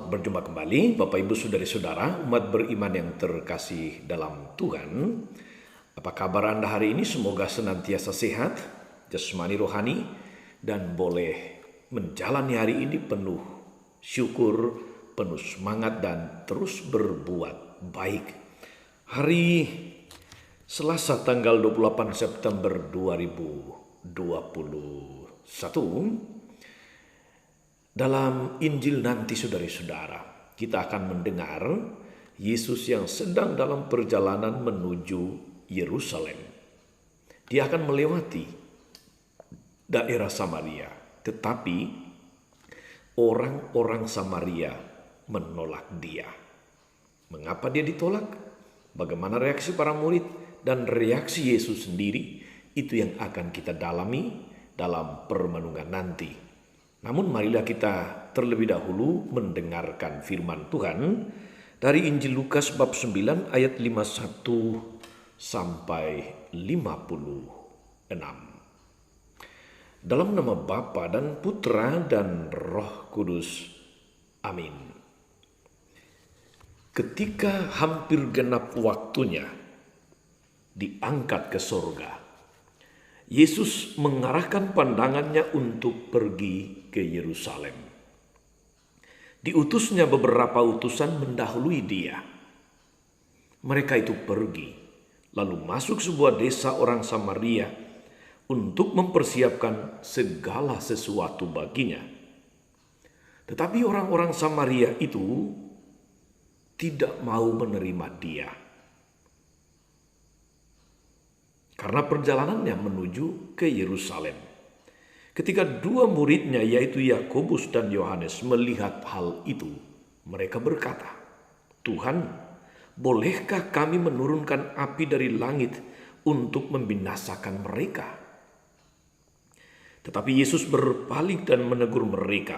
Selamat berjumpa kembali Bapak Ibu Saudari-saudara, umat beriman yang terkasih dalam Tuhan. Apa kabar Anda hari ini? Semoga senantiasa sehat, jasmani rohani, dan boleh menjalani hari ini penuh syukur, penuh semangat, dan terus berbuat baik. Hari Selasa tanggal 28 September 2021, dalam Injil nanti saudari-saudara, kita akan mendengar Yesus yang sedang dalam perjalanan menuju Yerusalem. Dia akan melewati daerah Samaria, tetapi orang-orang Samaria menolak dia. Mengapa dia ditolak? Bagaimana reaksi para murid dan reaksi Yesus sendiri? Itu yang akan kita dalami dalam permenungan nanti. Namun marilah kita terlebih dahulu mendengarkan firman Tuhan dari Injil Lukas bab 9 ayat 51 sampai 56. Dalam nama Bapa dan Putra dan Roh Kudus. Amin. Ketika hampir genap waktunya diangkat ke surga, Yesus mengarahkan pandangannya untuk pergi ke Yerusalem. Diutusnya beberapa utusan mendahului dia. Mereka itu pergi, lalu masuk sebuah desa orang Samaria untuk mempersiapkan segala sesuatu baginya. Tetapi orang-orang Samaria itu tidak mau menerima dia, karena perjalanannya menuju ke Yerusalem. Ketika dua muridnya yaitu Yakobus dan Yohanes melihat hal itu, mereka berkata, "Tuhan, bolehkah kami menurunkan api dari langit untuk membinasakan mereka?" Tetapi Yesus berpaling dan menegur mereka.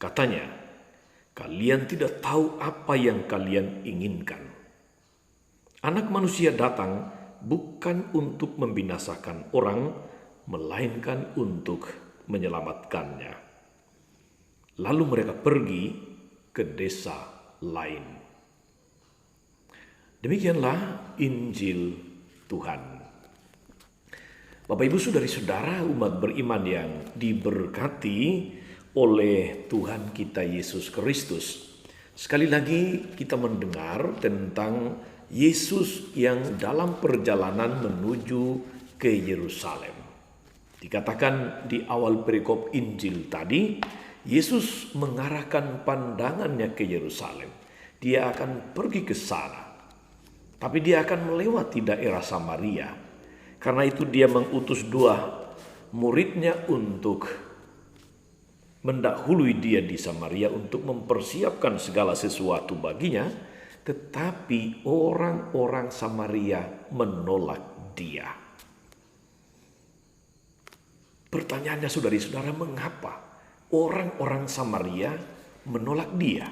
Katanya, "Kalian tidak tahu apa yang kalian inginkan. Anak manusia datang bukan untuk membinasakan orang, melainkan untuk menyelamatkannya." Lalu mereka pergi ke desa lain. Demikianlah Injil Tuhan. Bapak Ibu Saudari-saudara, umat beriman yang diberkati oleh Tuhan kita Yesus Kristus. Sekali lagi kita mendengar tentang Yesus yang dalam perjalanan menuju ke Yerusalem. Dikatakan di awal perikop Injil tadi, Yesus mengarahkan pandangannya ke Yerusalem. Dia akan pergi ke sana, tapi dia akan melewati daerah Samaria. Karena itu dia mengutus dua muridnya untuk mendahului dia di Samaria untuk mempersiapkan segala sesuatu baginya. Tetapi orang-orang Samaria menolak dia. Pertanyaannya saudari-saudara, mengapa orang-orang Samaria menolak dia?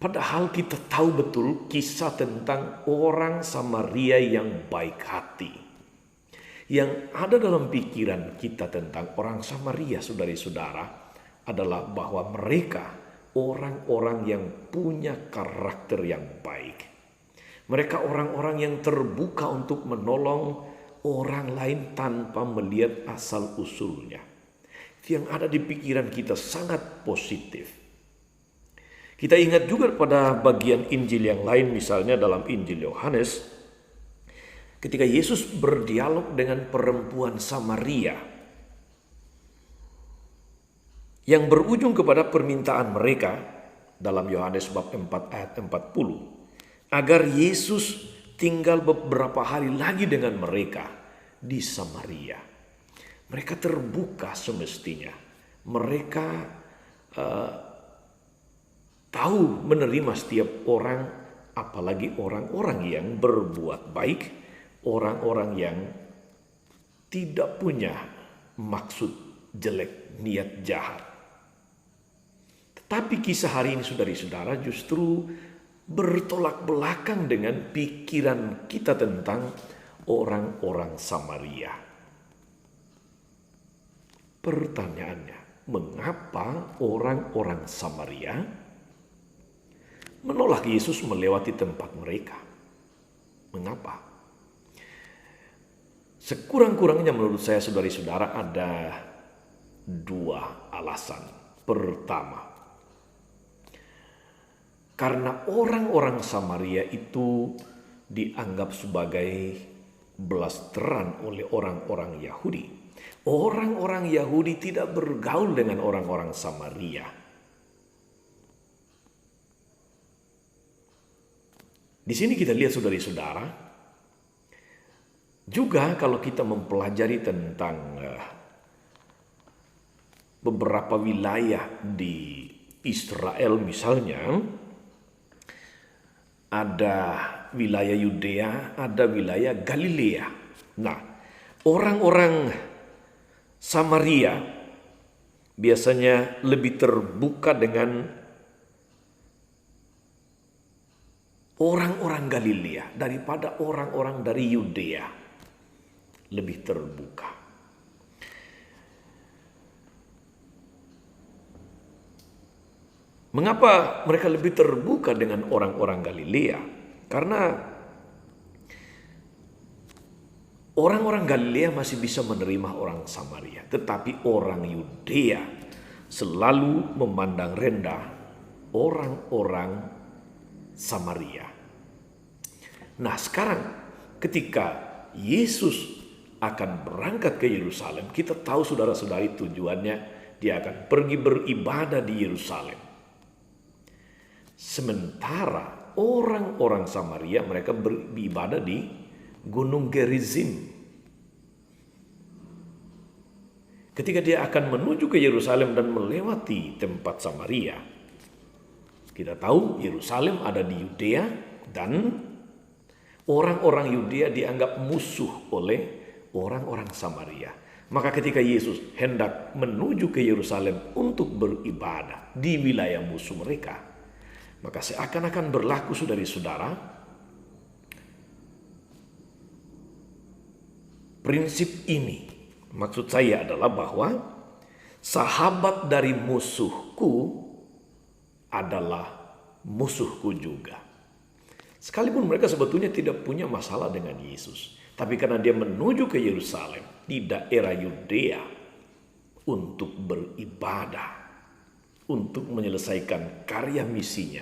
Padahal kita tahu betul kisah tentang orang Samaria yang baik hati. Yang ada dalam pikiran kita tentang orang Samaria, saudari-saudara, adalah bahwa mereka orang-orang yang punya karakter yang baik. Mereka orang-orang yang terbuka untuk menolong orang lain tanpa melihat asal-usulnya. Itu yang ada di pikiran kita sangat positif. Kita ingat juga pada bagian Injil yang lain, misalnya dalam Injil Yohanes, ketika Yesus berdialog dengan perempuan Samaria, yang berujung kepada permintaan mereka dalam Yohanes bab 4 ayat 40, agar Yesus tinggal beberapa hari lagi dengan mereka di Samaria. Mereka terbuka semestinya. Mereka tahu menerima setiap orang, apalagi orang-orang yang berbuat baik, orang-orang yang tidak punya maksud jelek, niat jahat. Tapi kisah hari ini saudari-saudara justru bertolak belakang dengan pikiran kita tentang orang-orang Samaria. Pertanyaannya, mengapa orang-orang Samaria menolak Yesus melewati tempat mereka. Mengapa? Sekurang-kurangnya menurut saya saudara-saudara ada dua alasan. Pertama, karena orang-orang Samaria itu dianggap sebagai belasteran oleh orang-orang Yahudi. Orang-orang Yahudi tidak bergaul dengan orang-orang Samaria. Di sini kita lihat saudara-saudara, juga kalau kita mempelajari tentang beberapa wilayah di Israel misalnya, ada wilayah Yudea, ada wilayah Galilea. Nah, orang-orang Samaria biasanya lebih terbuka dengan orang-orang Galilea daripada orang-orang dari Yudea. Lebih terbuka. Mengapa mereka lebih terbuka dengan orang-orang Galilea? Karena orang-orang Galilea masih bisa menerima orang Samaria, tetapi orang Yudea selalu memandang rendah orang-orang Samaria. Nah, sekarang ketika Yesus akan berangkat ke Yerusalem, kita tahu saudara-saudari tujuannya dia akan pergi beribadah di Yerusalem. Sementara orang-orang Samaria mereka beribadah di Gunung Gerizim. Ketika dia akan menuju ke Yerusalem dan melewati tempat Samaria, kita tahu Yerusalem ada di Yudea dan orang-orang Yudea dianggap musuh oleh orang-orang Samaria. Maka ketika Yesus hendak menuju ke Yerusalem untuk beribadah di wilayah musuh mereka, maka seakan-akan berlaku saudara-saudara prinsip ini. Maksud saya adalah bahwa sahabat dari musuhku adalah musuhku juga. Sekalipun mereka sebetulnya tidak punya masalah dengan Yesus, tapi karena dia menuju ke Yerusalem di daerah Yudea untuk beribadah, untuk menyelesaikan karya misinya,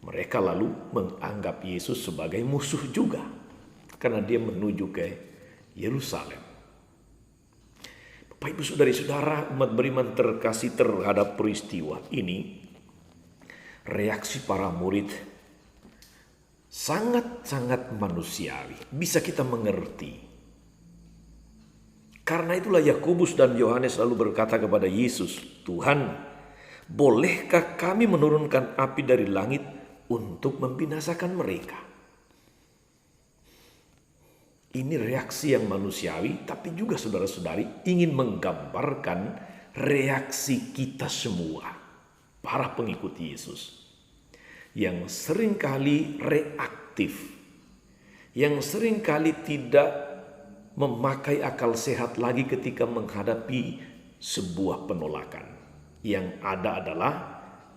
mereka lalu menganggap Yesus sebagai musuh juga karena dia menuju ke Yerusalem. Bapak Ibu saudara-saudara, umat beriman terkasih, terhadap peristiwa ini, reaksi para murid sangat-sangat manusiawi, bisa kita mengerti. Karena itulah Yakobus dan Yohanes lalu berkata kepada Yesus, "Tuhan, bolehkah kami menurunkan api dari langit untuk membinasakan mereka?" Ini reaksi yang manusiawi, tapi juga saudara-saudari ingin menggambarkan reaksi kita semua, para pengikut Yesus, yang seringkali reaktif, yang seringkali tidak memakai akal sehat lagi ketika menghadapi sebuah penolakan. Yang ada adalah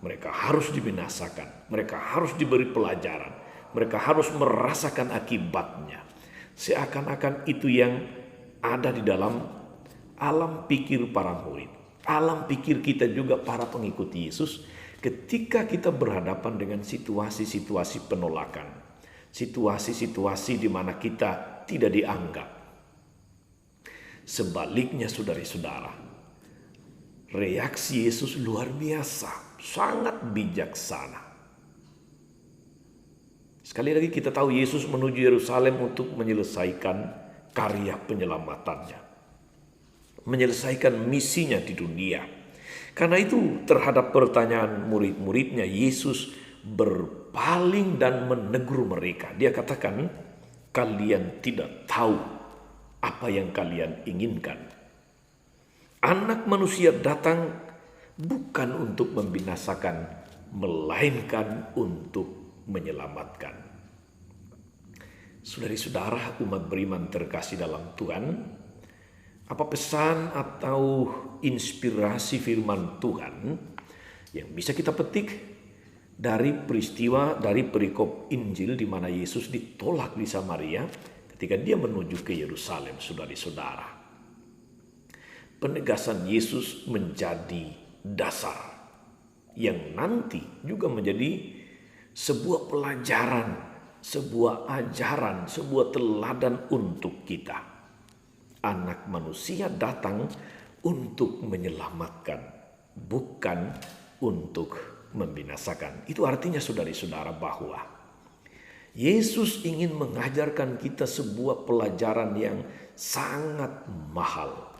mereka harus dibinasakan, mereka harus diberi pelajaran, mereka harus merasakan akibatnya. Seakan-akan itu yang ada di dalam alam pikir para murid, alam pikir kita juga para pengikut Yesus ketika kita berhadapan dengan situasi-situasi penolakan, situasi-situasi di mana kita tidak dianggap. Sebaliknya saudara-saudara, reaksi Yesus luar biasa, sangat bijaksana. Sekali lagi kita tahu Yesus menuju Yerusalem untuk menyelesaikan karya penyelamatannya, menyelesaikan misinya di dunia. Karena itu terhadap pertanyaan murid-muridnya, Yesus berpaling dan menegur mereka. Dia katakan, "Kalian tidak tahu apa yang kalian inginkan. Anak manusia datang bukan untuk membinasakan, melainkan untuk menyelamatkan." Saudara-saudara, umat beriman terkasih dalam Tuhan, Apa pesan atau inspirasi firman Tuhan yang bisa kita petik dari peristiwa, dari perikop Injil di mana Yesus ditolak di Samaria ketika dia menuju ke Yerusalem, saudara-saudara. Penegasan Yesus menjadi dasar yang nanti juga menjadi sebuah pelajaran, sebuah ajaran, sebuah teladan untuk kita. Anak manusia datang untuk menyelamatkan, bukan untuk membinasakan. Itu artinya saudara-saudara bahwa Yesus ingin mengajarkan kita sebuah pelajaran yang sangat mahal.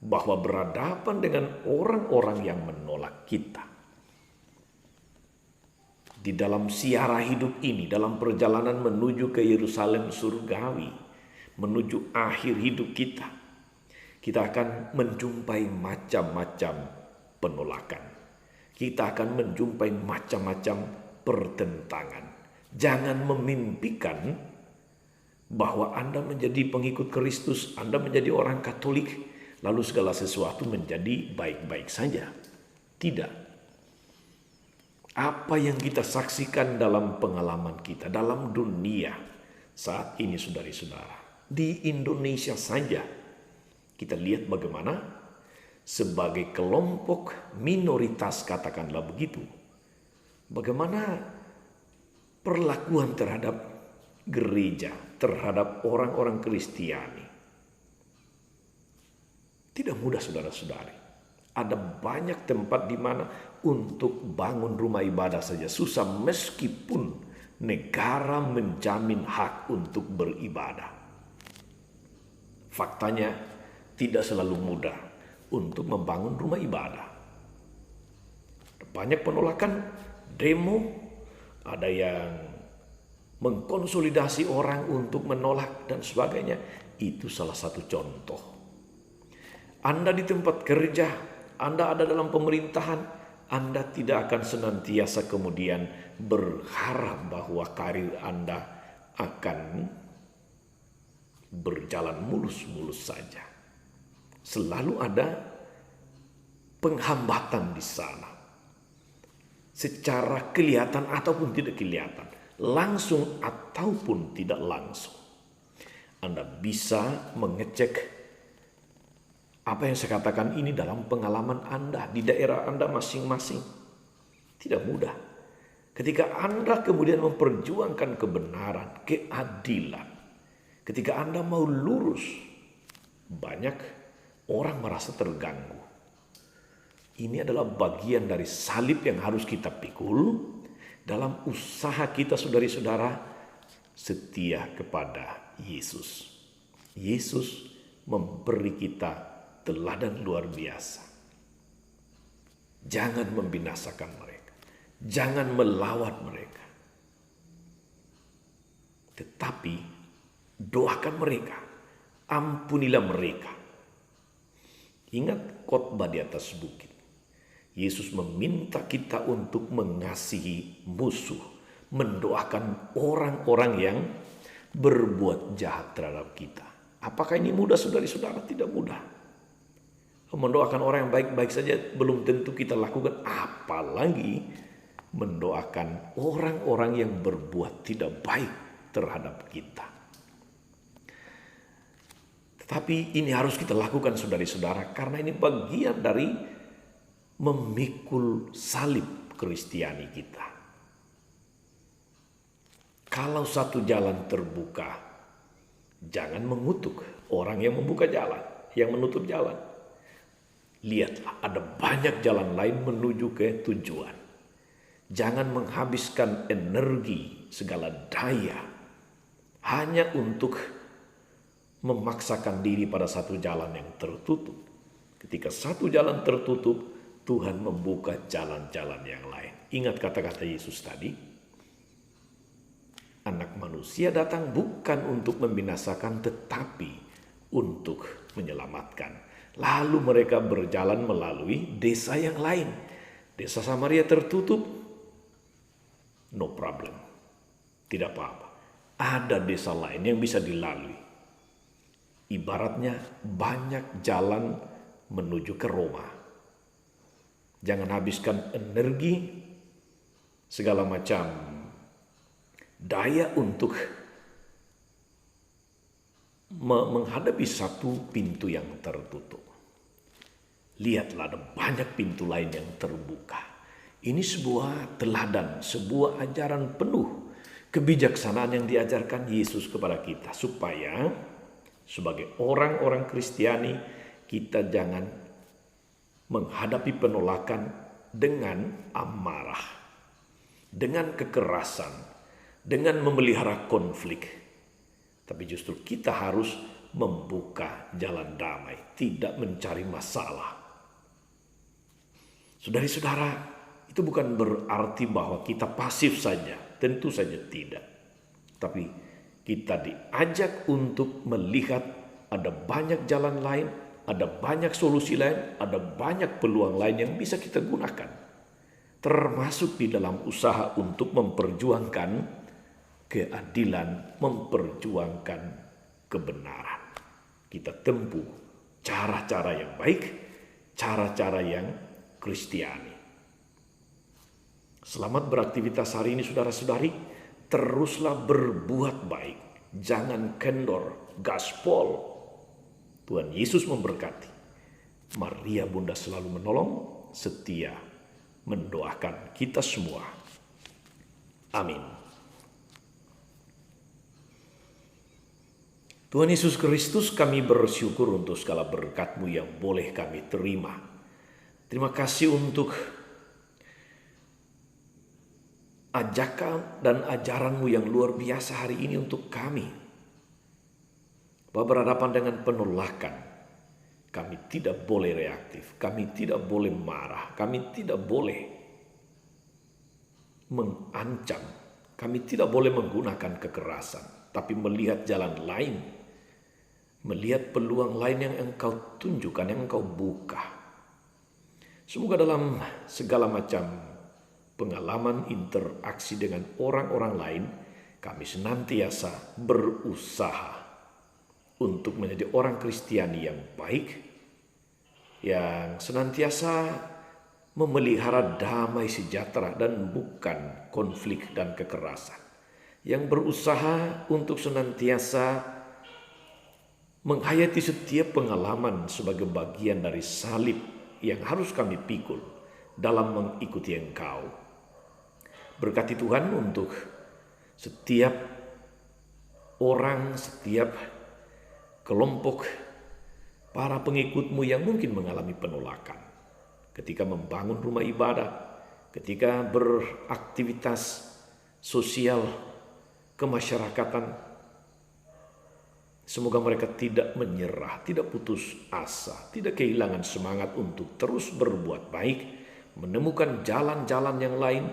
Bahwa berhadapan dengan orang-orang yang menolak kita. Di dalam siara hidup ini, dalam perjalanan menuju ke Yerusalem surgawi, menuju akhir hidup kita akan menjumpai macam-macam penolakan. Kita akan menjumpai macam-macam pertentangan. Jangan memimpikan bahwa Anda menjadi pengikut Kristus, Anda menjadi orang Katolik, lalu segala sesuatu menjadi baik-baik saja. Tidak. Apa yang kita saksikan dalam pengalaman kita, dalam dunia saat ini saudara-saudara, di Indonesia saja, kita lihat bagaimana sebagai kelompok minoritas, katakanlah begitu, bagaimana perlakuan terhadap gereja, terhadap orang-orang Kristiani. Tidak mudah saudara-saudari. Ada banyak tempat di mana untuk bangun rumah ibadah saja susah meskipun negara menjamin hak untuk beribadah. Faktanya tidak selalu mudah untuk membangun rumah ibadah. Banyak penolakan, demo, ada yang mengkonsolidasi orang untuk menolak dan sebagainya. Itu salah satu contoh. Anda di tempat kerja, Anda ada dalam pemerintahan, Anda tidak akan senantiasa kemudian berharap bahwa karir Anda akan berjalan mulus-mulus saja. Selalu ada penghambatan di sana. Secara kelihatan ataupun tidak kelihatan. Langsung ataupun tidak langsung. Anda bisa mengecek apa yang saya katakan ini dalam pengalaman Anda. Di daerah Anda masing-masing. Tidak mudah. Ketika Anda kemudian memperjuangkan kebenaran, keadilan. Ketika Anda mau lurus, banyak orang merasa terganggu. Ini adalah bagian dari salib yang harus kita pikul dalam usaha kita saudara-saudara setia kepada Yesus. Yesus memberi kita teladan luar biasa. Jangan membinasakan mereka. Jangan melawat mereka. Tetapi doakan mereka, ampunilah mereka. Ingat khotbah di atas bukit. Yesus meminta kita untuk mengasihi musuh, mendoakan orang-orang yang berbuat jahat terhadap kita. Apakah ini mudah saudara-saudara? Tidak mudah. Mendoakan orang yang baik-baik saja belum tentu kita lakukan, apalagi mendoakan orang-orang yang berbuat tidak baik terhadap kita. Tapi ini harus kita lakukan saudara-saudara karena ini bagian dari memikul salib Kristiani kita. Kalau satu jalan terbuka, jangan mengutuk orang yang membuka jalan, yang menutup jalan. Lihatlah, ada banyak jalan lain menuju ke tujuan. Jangan menghabiskan energi, segala daya hanya untuk memaksakan diri pada satu jalan yang tertutup. Ketika satu jalan tertutup, Tuhan membuka jalan-jalan yang lain. Ingat kata-kata Yesus tadi, Anak manusia datang bukan untuk membinasakan, tetapi untuk menyelamatkan. Lalu mereka berjalan melalui desa yang lain. Desa Samaria tertutup, no problem, tidak apa-apa. Ada desa lain yang bisa dilalui. Ibaratnya banyak jalan menuju ke Roma. Jangan habiskan energi, segala macam daya untuk menghadapi satu pintu yang tertutup. Lihatlah, ada banyak pintu lain yang terbuka. Ini sebuah teladan, sebuah ajaran penuh kebijaksanaan yang diajarkan Yesus kepada kita, supaya sebagai orang-orang Kristiani kita jangan menghadapi penolakan dengan amarah, dengan kekerasan, dengan memelihara konflik. Tapi justru kita harus membuka jalan damai, tidak mencari masalah. Saudara-saudara, itu bukan berarti bahwa kita pasif saja, tentu saja tidak. Tapi kita diajak untuk melihat ada banyak jalan lain, ada banyak solusi lain, ada banyak peluang lain yang bisa kita gunakan. Termasuk di dalam usaha untuk memperjuangkan keadilan, memperjuangkan kebenaran. Kita tempuh cara-cara yang baik, cara-cara yang Kristiani. Selamat beraktivitas hari ini saudara-saudari. Teruslah berbuat baik. Jangan kendor. Gaspol. Tuhan Yesus memberkati. Maria Bunda selalu menolong, setia mendoakan kita semua. Amin. Tuhan Yesus Kristus, kami bersyukur untuk segala berkat-Mu yang boleh kami terima. Terima kasih untuk ajakan dan ajaran-Mu yang luar biasa hari ini untuk kami. Bahwa berhadapan dengan penolakan, kami tidak boleh reaktif, kami tidak boleh marah, kami tidak boleh mengancam, kami tidak boleh menggunakan kekerasan, tapi melihat jalan lain, melihat peluang lain yang Engkau tunjukkan, yang Engkau buka. Semoga dalam segala macam pengalaman interaksi dengan orang-orang lain, kami senantiasa berusaha untuk menjadi orang Kristiani yang baik, yang senantiasa memelihara damai sejahtera dan bukan konflik dan kekerasan, yang berusaha untuk senantiasa menghayati setiap pengalaman sebagai bagian dari salib yang harus kami pikul dalam mengikuti Engkau. Berkati Tuhan untuk setiap orang, setiap kelompok para pengikut-Mu yang mungkin mengalami penolakan ketika membangun rumah ibadah, ketika beraktivitas sosial kemasyarakatan. Semoga mereka tidak menyerah, tidak putus asa, tidak kehilangan semangat untuk terus berbuat baik, menemukan jalan-jalan yang lain,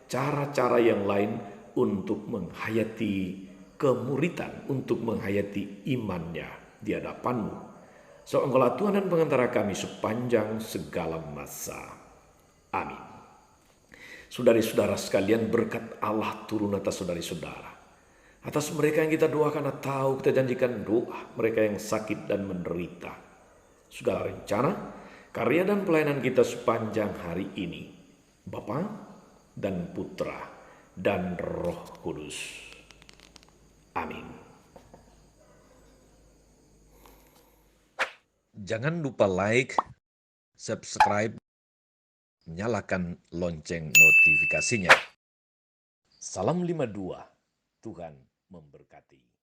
cara-cara yang lain untuk menghayati kemuritan, untuk menghayati imannya di hadapan-Mu. So, Engkaulah Tuhan dan pengantara kami sepanjang segala masa. Amin. Saudari-saudara sekalian, berkat Allah turun atas saudari-saudara. Atas mereka yang kita doakan atau kita janjikan doa, mereka yang sakit dan menderita. Segala rencana, karya dan pelayanan kita sepanjang hari ini, Bapa dan Putra dan Roh Kudus. Amin. Jangan lupa like, subscribe, nyalakan lonceng notifikasinya. Salam 52, Tuhan memberkati.